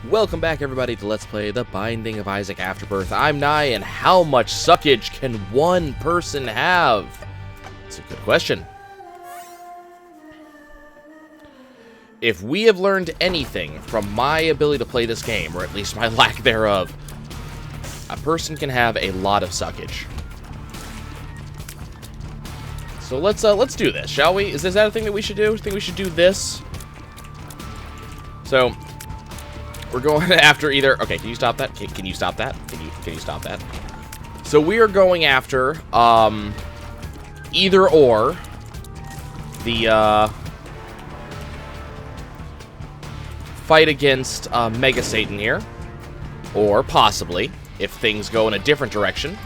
Welcome back, everybody, to Let's Play The Binding of Isaac Afterbirth. I'm Nye, and how much suckage can one person have? It's a good question. If we have learned anything from my ability to play this game, or at least my lack thereof, a person can have a lot of suckage. So let's do this, shall we? Is that a thing that we should do? I think we should do this. So we're going after either. Okay, can you stop that? Can you stop that? Can you stop that? So we are going after either or the fight against Mega Satan here, or possibly, if things go in a different direction,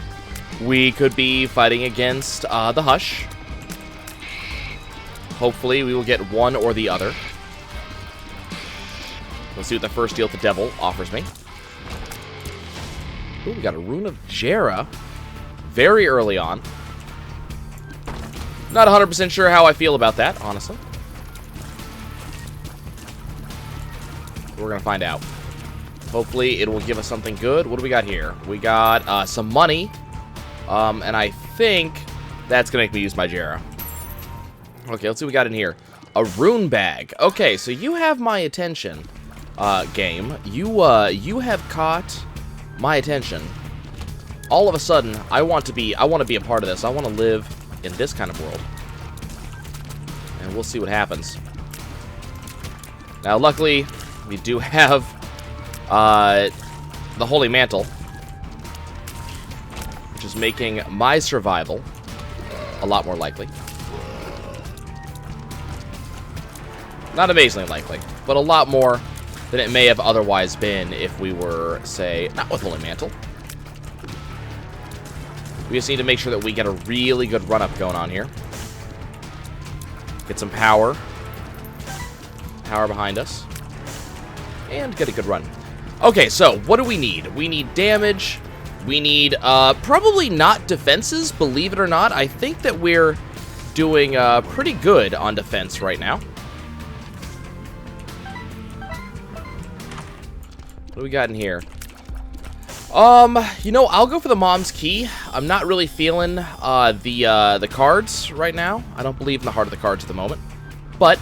we could be fighting against the Hush. Hopefully, we will get one or the other. Let's see what the first deal with the devil offers me. Ooh, we got a Rune of Jera very early on. Not 100% sure how I feel about that, honestly. We're going to find out. Hopefully, it will give us something good. What do we got here? We got some money. And I think that's going to make me use my Jera. Okay, let's see what we got in here. A rune bag. Okay, so you have my attention, game. You have caught my attention. All of a sudden, I want to be a part of this. I want to live in this kind of world. And we'll see what happens. Now, luckily, we do have the Holy Mantle, which is making my survival a lot more likely. Not amazingly likely, but a lot more than it may have otherwise been if we were, say, not with Holy Mantle. We just need to make sure that we get a really good run-up going on here. Get some power. Power behind us. And get a good run. Okay, so what do we need? We need damage. We need, probably not defenses, believe it or not. I think that we're doing pretty good on defense right now. What do we got in here? You know, I'll go for the Mom's Key. I'm not really feeling the cards right now. I don't believe in the heart of the cards at the moment. But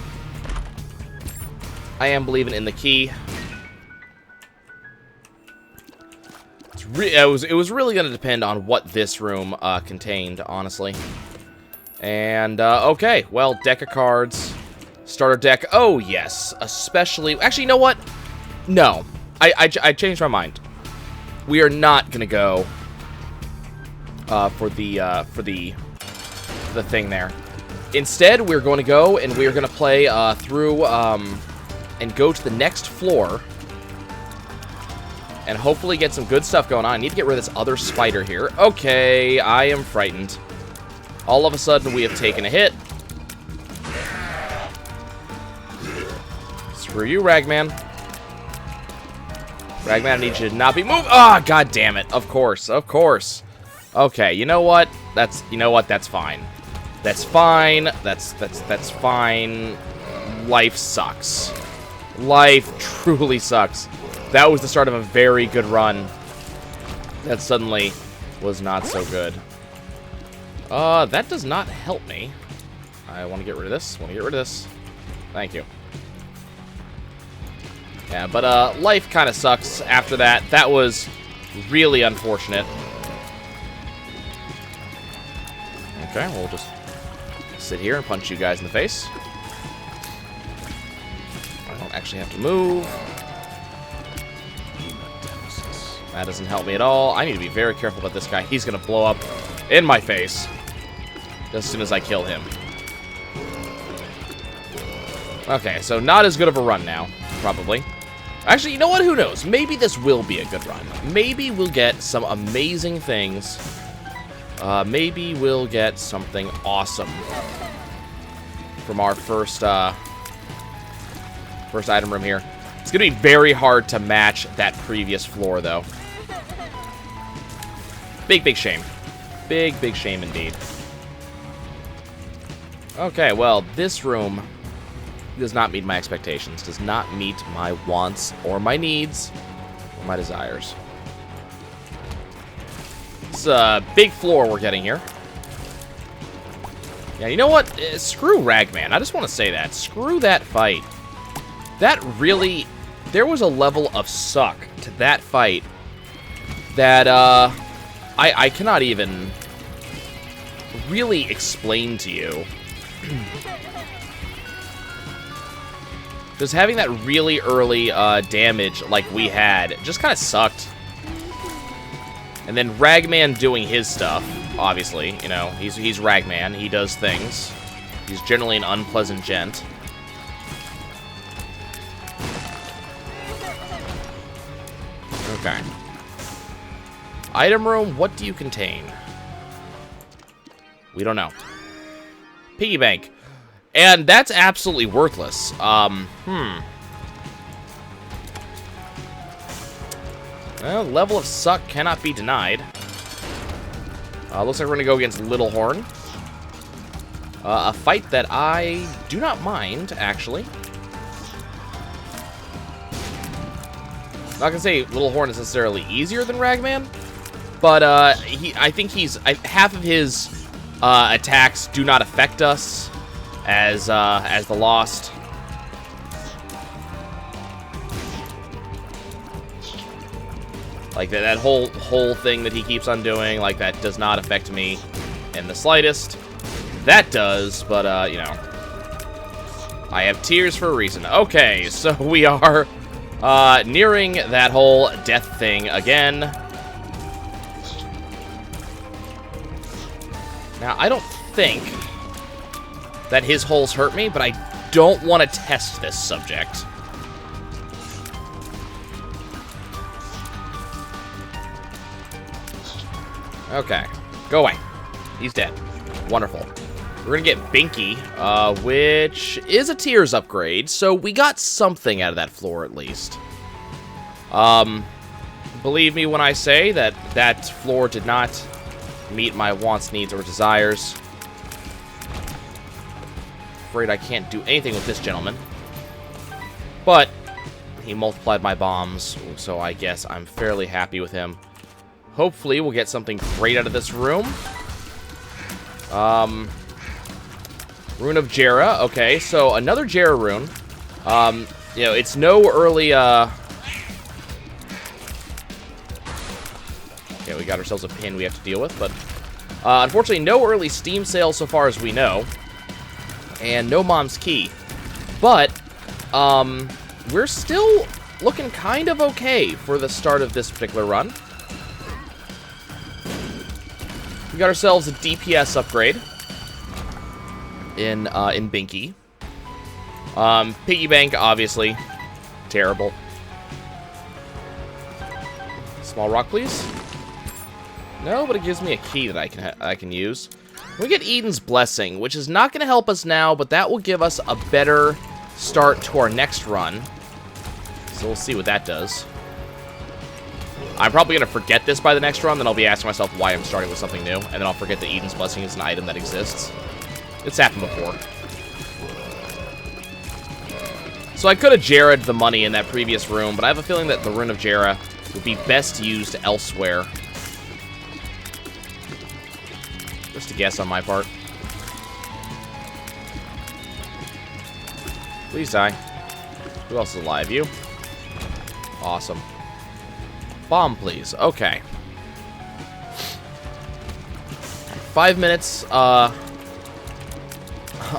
I am believing in the key. It was really going to depend on what this room contained, honestly. And, okay. Well, deck of cards. Starter deck. Oh, yes. Especially... Actually, you know what? No. I changed my mind. We are not going to go for the thing there. Instead, we're going to go and we're going to play through and go to the next floor and hopefully get some good stuff going on. I need to get rid of this other spider here. Okay, I am frightened. All of a sudden, we have taken a hit. Screw you, Ragman. Ragman, I need you to not be moved. Ah, god damn it. Of course, of course. Okay, you know what? That's fine. That's fine. That's fine. Life sucks. Life truly sucks. That was the start of a very good run. That suddenly was not so good. That does not help me. I want to get rid of this. Thank you. Yeah, but life kind of sucks after that. That was really unfortunate. Okay, we'll just sit here and punch you guys in the face. I don't actually have to move. That doesn't help me at all. I need to be very careful about this guy. He's going to blow up in my face as soon as I kill him. Okay, so not as good of a run now, probably. Actually, you know what? Who knows? Maybe this will be a good run. Maybe we'll get some amazing things. Maybe we'll get something awesome from our first item room here. It's going to be very hard to match that previous floor, though. Big shame. Big shame indeed. Okay, well, this room does not meet my expectations. Does not meet my wants or my needs or my desires. It's a big floor we're getting here. Yeah, you know what? Screw Ragman. I just want to say that. Screw that fight. That really... There was a level of suck to that fight that I cannot even really explain to you. Just having that really early damage like we had just kind of sucked. And then Ragman doing his stuff, obviously, you know, he's Ragman, he does things. He's generally an unpleasant gent. Okay. Item room, what do you contain? We don't know. Piggy bank. And that's absolutely worthless. Well, level of suck cannot be denied. Looks like we're gonna go against Little Horn. A fight that I do not mind, actually. Not gonna say Little Horn is necessarily easier than Ragman, but I think half of his attacks do not affect us as the Lost. Like that whole thing that he keeps on doing, like that does not affect me in the slightest. That does, but you know, I have tears for a reason. Okay, so we are nearing that whole death thing again. Now, I don't think that his holes hurt me, but I don't want to test this subject. Okay, go away. He's dead. Wonderful. We're gonna get Binky, which is a Tears upgrade, so we got something out of that floor at least. Believe me when I say that that floor did not meet my wants, needs, or desires. Afraid I can't do anything with this gentleman. But he multiplied my bombs, so I guess I'm fairly happy with him. Hopefully we'll get something great out of this room. Rune of Jera. Okay, so another Jera rune. You know, it's no early, Okay, we got ourselves a pin we have to deal with, but unfortunately no early Steam sales so far as we know. And no Mom's Key. But, we're still looking kind of okay for the start of this particular run. We got ourselves a DPS upgrade in Binky. Piggy bank, obviously. Terrible. Small rock, please. No, but it gives me a key that I can use. We get Eden's Blessing, which is not going to help us now, but that will give us a better start to our next run. So we'll see what that does. I'm probably going to forget this by the next run, then I'll be asking myself why I'm starting with something new, and then I'll forget that Eden's Blessing is an item that exists. It's happened before. So I could have Jared the money in that previous room, but I have a feeling that the Rune of Jera would be best used elsewhere. Just a guess on my part. Please die. Who else is alive? You? Awesome. Bomb, please. Okay. 5 minutes, and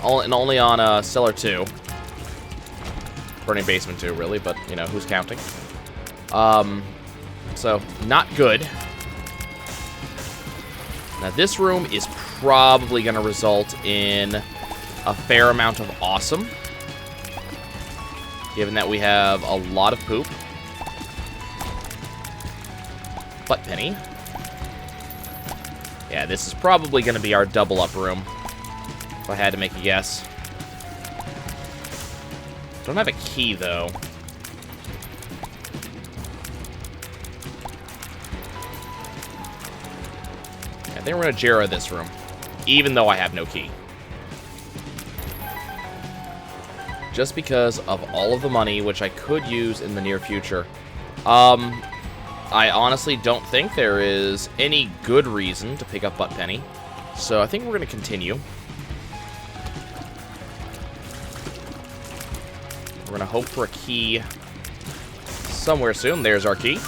only on Cellar 2. Burning Basement 2, really, but, you know, who's counting? So, not good. Now, this room is probably going to result in a fair amount of awesome, given that we have a lot of poop. Butt penny. Yeah, this is probably going to be our double up room, if I had to make a guess. Don't have a key, though. I think we're going to Jera this room, even though I have no key. just because of all of the money, which I could use in the near future. I honestly don't think there is any good reason to pick up Butt Penny, so I think we're going to continue. We're going to hope for a key somewhere soon. There's our key.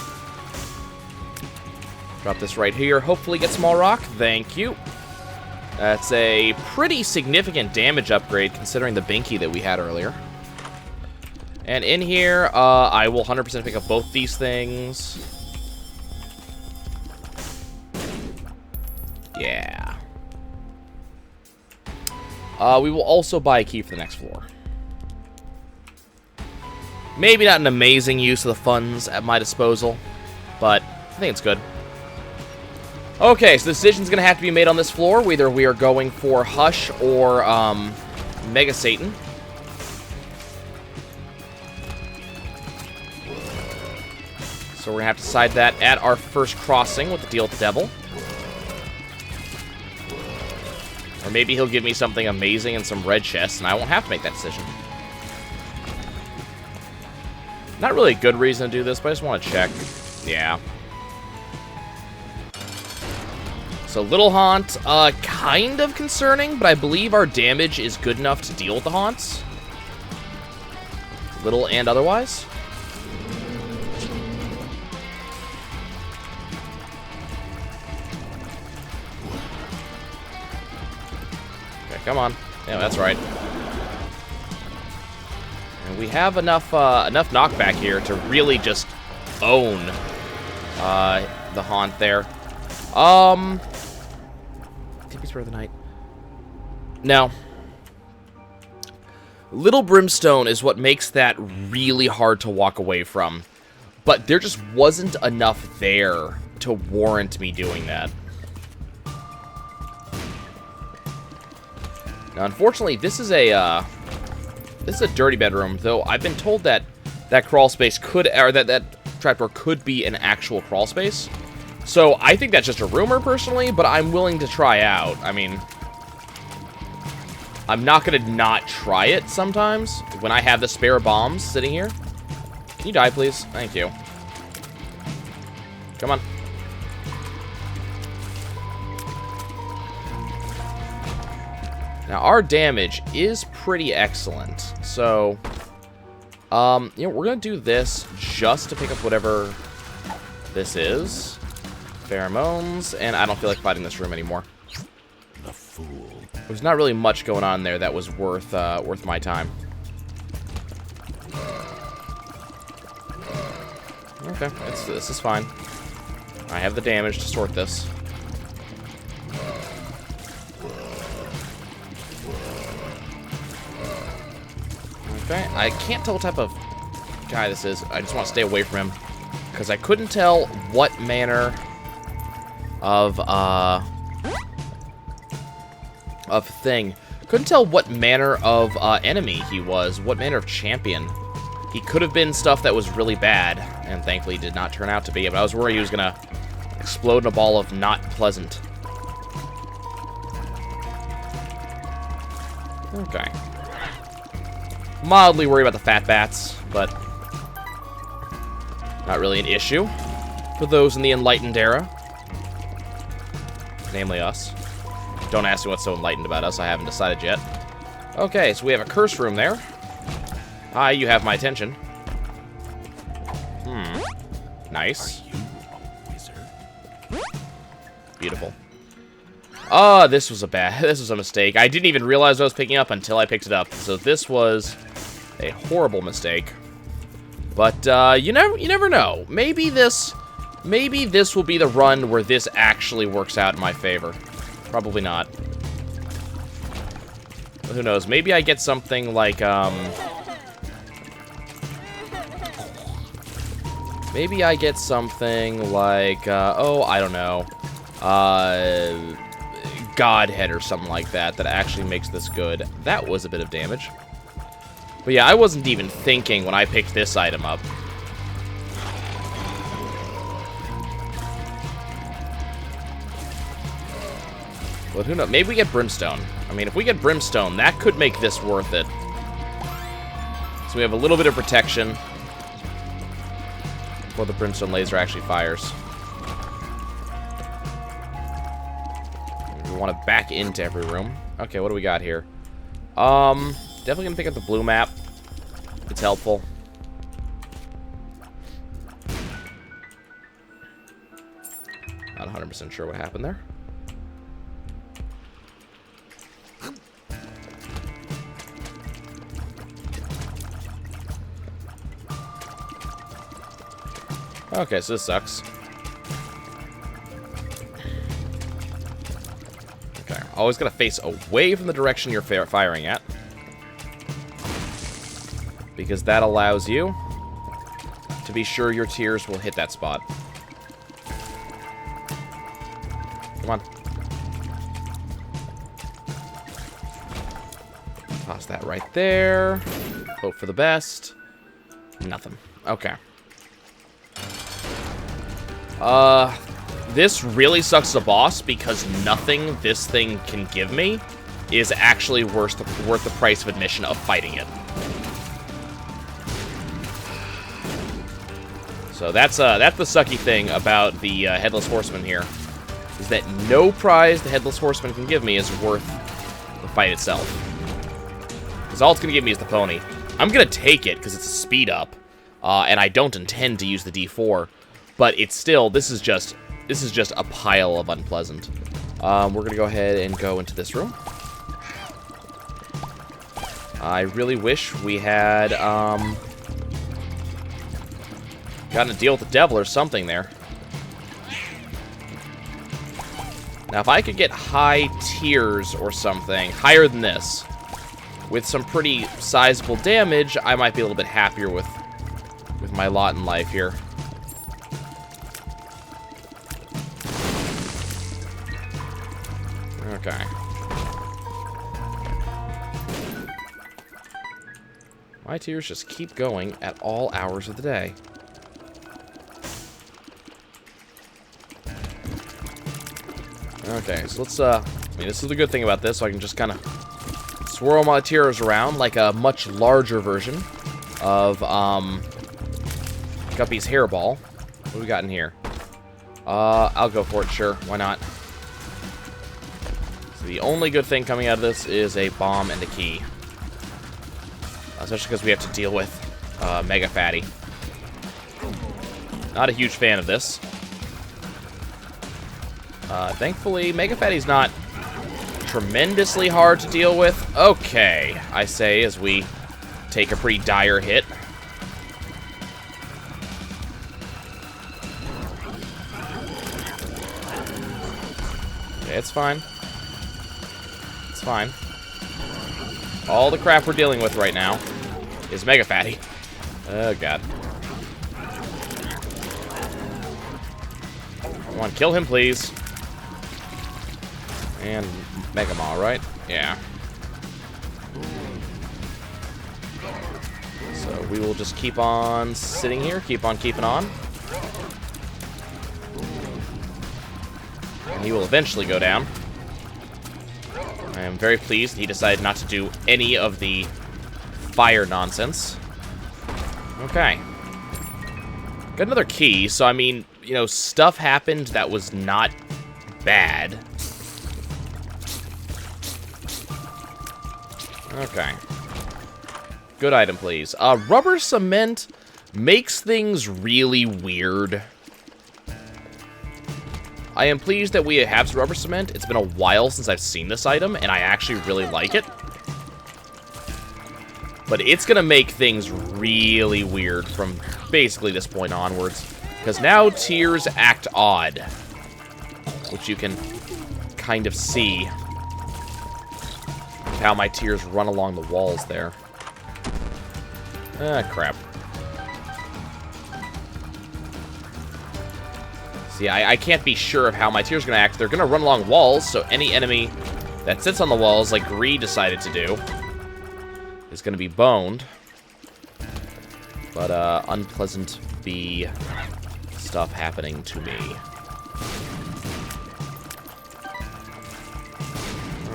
Drop this right here. Hopefully get small rock. Thank you. That's a pretty significant damage upgrade considering the binky that we had earlier. And in here, I will 100% pick up both these things. Yeah. We will also buy a key for the next floor. Maybe not an amazing use of the funds at my disposal, but I think it's good. Okay, so the decision's going to have to be made on this floor. Whether we are going for Hush or Mega Satan. So we're going to have to decide that at our first crossing with the deal with the devil. Or maybe he'll give me something amazing and some red chests, and I won't have to make that decision. Not really a good reason to do this, but I just want to check. Yeah. So Little Haunt, kind of concerning, but I believe our damage is good enough to deal with the Haunts. Little and otherwise. Okay, come on. Yeah, that's right. And we have enough knockback here to really just own the Haunt there. TP Spur of the Night. Now, Little Brimstone is what makes that really hard to walk away from. But there just wasn't enough there to warrant me doing that. Now, unfortunately, this is a dirty bedroom, though I've been told that that crawl space could, or that trapdoor could be an actual crawl space. So I think that's just a rumor, personally, but I'm willing to try out. I mean, I'm not going to not try it sometimes when I have the spare bombs sitting here. Can you die, please? Thank you. Come on. Now, our damage is pretty excellent. So, you know, we're going to do this just to pick up whatever this is. Pheromones, and I don't feel like fighting this room anymore. The fool. There's not really much going on there that was worth my time. Okay, this is fine. I have the damage to sort this. Okay, I can't tell what type of guy this is. I just want to stay away from him because I couldn't tell what manner of thing. Couldn't tell what manner of enemy he was, what manner of champion. He could have been stuff that was really bad, and thankfully did not turn out to be, but I was worried he was gonna explode in a ball of not pleasant. Okay. Mildly worried about the fat bats, but not really an issue for those in the enlightened era. Namely us. Don't ask me what's so enlightened about us. I haven't decided yet. Okay, so we have a curse room there. Hi, you have my attention. Nice. Are you a wizard? Beautiful. This was a mistake. I didn't even realize what I was picking up until I picked it up. So this was a horrible mistake. But you never know. Maybe this will be the run where this actually works out in my favor. Probably not. But who knows? Maybe I get something like maybe I get something like oh, I don't know. Godhead or something like that actually makes this good. That was a bit of damage. But yeah, I wasn't even thinking when I picked this item up. But who knows? Maybe we get Brimstone. I mean, if we get Brimstone, that could make this worth it. So we have a little bit of protection before the brimstone laser actually fires. We want to back into every room. Okay, what do we got here? Definitely gonna pick up the blue map. It's helpful. Not 100% sure what happened there. Okay, so this sucks. Okay, always gotta face away from the direction you're firing at, because that allows you to be sure your tears will hit that spot. Come on. Toss that right there. Hope for the best. Nothing. Okay. This really sucks as a boss because nothing this thing can give me is actually worth the price of admission of fighting it. So that's the sucky thing about the Headless Horseman here, is that no prize the Headless Horseman can give me is worth the fight itself. Because all it's going to give me is the pony. I'm going to take it because it's a speed up, and I don't intend to use the D4, but it's still, this is just a pile of unpleasant. We're going to go ahead and go into this room. I really wish we had gotten to deal with the devil or something there. Now, if I could get high tiers or something, higher than this, with some pretty sizable damage, I might be a little bit happier with my lot in life here. Okay. My tears just keep going at all hours of the day. Okay, so let's, I mean, this is the good thing about this, so I can just kind of swirl my tears around like a much larger version of, Guppy's hairball. What do we got in here? I'll go for it, sure, why not? So the only good thing coming out of this is a bomb and a key. Especially because we have to deal with, Mega Fatty. Not a huge fan of this. Thankfully, Mega Fatty's not tremendously hard to deal with. Okay, I say as we take a pretty dire hit. Okay, it's fine. It's fine. All the crap we're dealing with right now is Mega Fatty. Oh, God. Come on, kill him, please. And Mega Maw, right? Yeah. So we will just keep on sitting here, keep on keeping on. And he will eventually go down. I am very pleased he decided not to do any of the fire nonsense. Okay. Got another key, so I mean, you know, stuff happened that was not bad. Okay. Good item, please. Rubber cement makes things really weird. I am pleased that we have some rubber cement. It's been a while since I've seen this item, and I actually really like it. But it's gonna make things really weird from basically this point onwards. Because now tears act odd. Which you can kind of see. How my tears run along the walls there. Ah, crap. See, I can't be sure of how my tears are going to act. They're going to run along walls, so any enemy that sits on the walls, like Gree decided to do, is going to be boned. But, unpleasant bee stuff happening to me.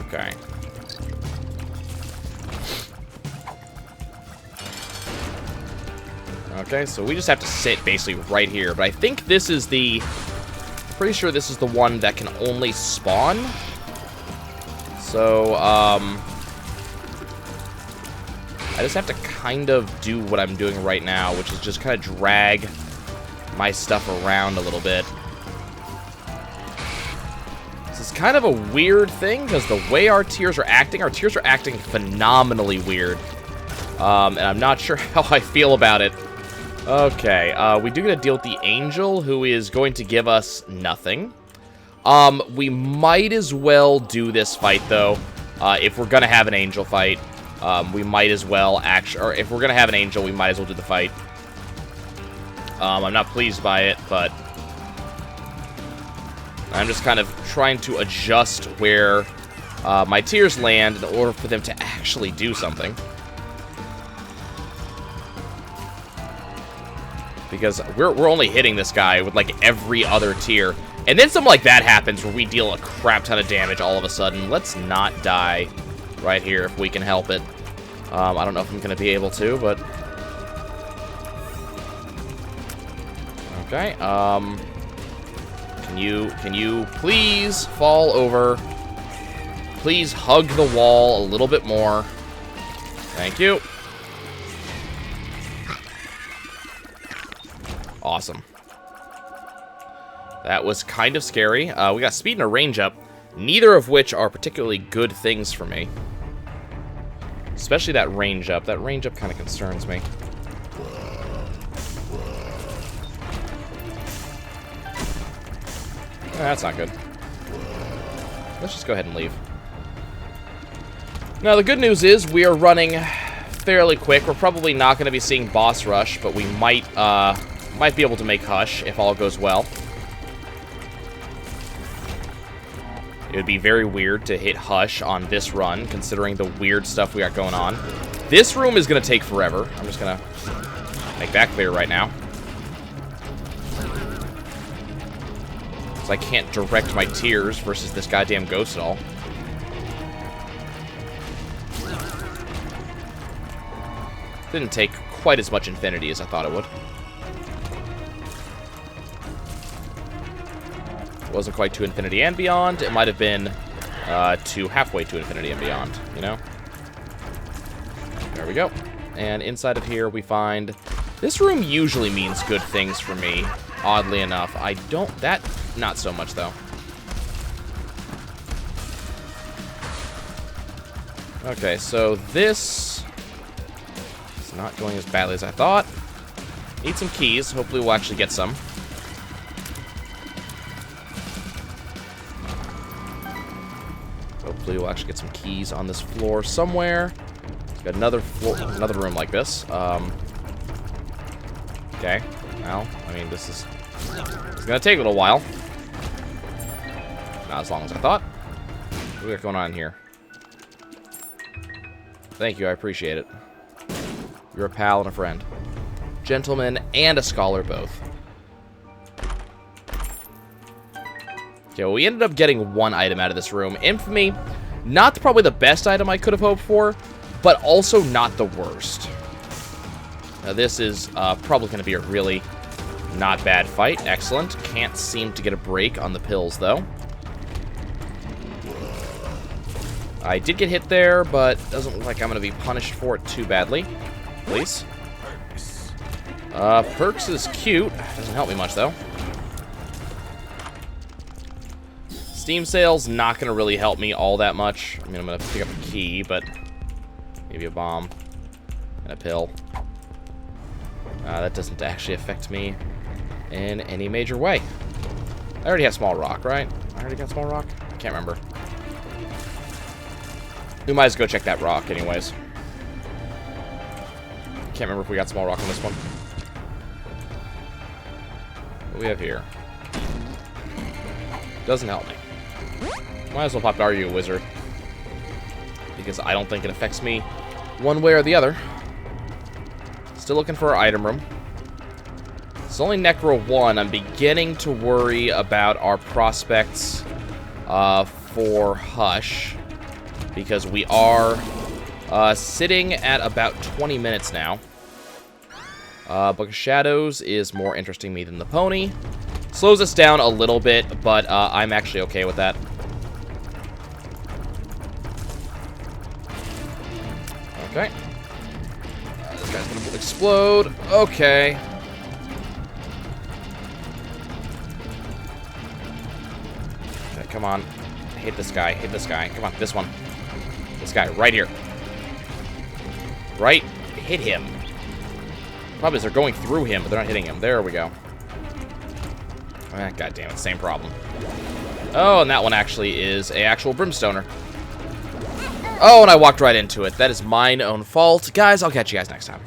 Okay. Okay, so we just have to sit basically right here. But I think this is the... Pretty sure this is the one that can only spawn. So, I just have to kind of do what I'm doing right now, which is just kind of drag my stuff around a little bit. This is kind of a weird thing, because the way our tiers are acting phenomenally weird. And I'm not sure how I feel about it. Okay, we do get to deal with the angel, who is going to give us nothing. We might as well do this fight, though. If we're gonna have an angel fight, we might as well or if we're gonna have an angel, we might as well do the fight. I'm not pleased by it, but I'm just kind of trying to adjust where my tiers land in order for them to actually do something. Because we're only hitting this guy with, like, every other tier. And then something like that happens where we deal a crap ton of damage all of a sudden. Let's not die right here if we can help it. I don't know if I'm going to be able to, but... Okay, Can you please fall over? Please hug the wall a little bit more. Thank you. Awesome. That was kind of scary. We got speed and a range up, neither of which are particularly good things for me. Especially that range up. That range up kind of concerns me. That's not good. Let's just go ahead and leave. Now, the good news is we are running fairly quick. We're probably not going to be seeing boss rush, but we might be able to make Hush if all goes well. It would be very weird to hit Hush on this run, considering the weird stuff we got going on. This room is going to take forever. I'm just going to make that clear right now. Because I can't direct my tears versus this goddamn ghost at all. Didn't take quite as much infinity as I thought it would. It wasn't quite to infinity and beyond. It might have been to halfway to infinity and beyond, you know? There we go. And inside of here we find... This room usually means good things for me, oddly enough. I don't... That... Not so much, though. Okay, so this... is not going as badly as I thought. Need some keys. Hopefully we'll actually get some. Hopefully we'll actually get some keys on this floor somewhere. Got another floor, another room like this. Okay. Well, I mean, it's gonna take a little while. Not as long as I thought. What do we got going on here? Thank you, I appreciate it. You're a pal and a friend. Gentleman and a scholar both. Okay, well, we ended up getting one item out of this room. Infamy, not probably the best item I could have hoped for, but also not the worst. Now, this is probably going to be a really not bad fight. Excellent. Can't seem to get a break on the pills, though. I did get hit there, but doesn't look like I'm going to be punished for it too badly. Please. Perks is cute. Doesn't help me much, though. Steam sales, not going to really help me all that much. I mean, I'm going to pick up a key, but maybe a bomb and a pill. That doesn't actually affect me in any major way. I already have small rock, right? I already got small rock? I can't remember. We might as well go check that rock anyways. Can't remember if we got small rock on this one. What do we have here? Doesn't help me. Might as well pop Are You a Wizard? Because I don't think it affects me one way or the other. Still looking for our item room. It's only Necro 1. I'm beginning to worry about our prospects for Hush. Because we are sitting at about 20 minutes now. Book of Shadows is more interesting me than the pony. Slows us down a little bit, but I'm actually okay with that. Okay. This guy's gonna explode. Okay. Okay, come on. Hit this guy. Hit this guy. Come on, this one. This guy, right here. Right? Hit him. Problem is they're going through him, but they're not hitting him. There we go. Ah, God damn it, same problem. Oh, and that one actually is a actual brimstoner. Oh, and I walked right into it. That is mine own fault. Guys, I'll catch you guys next time.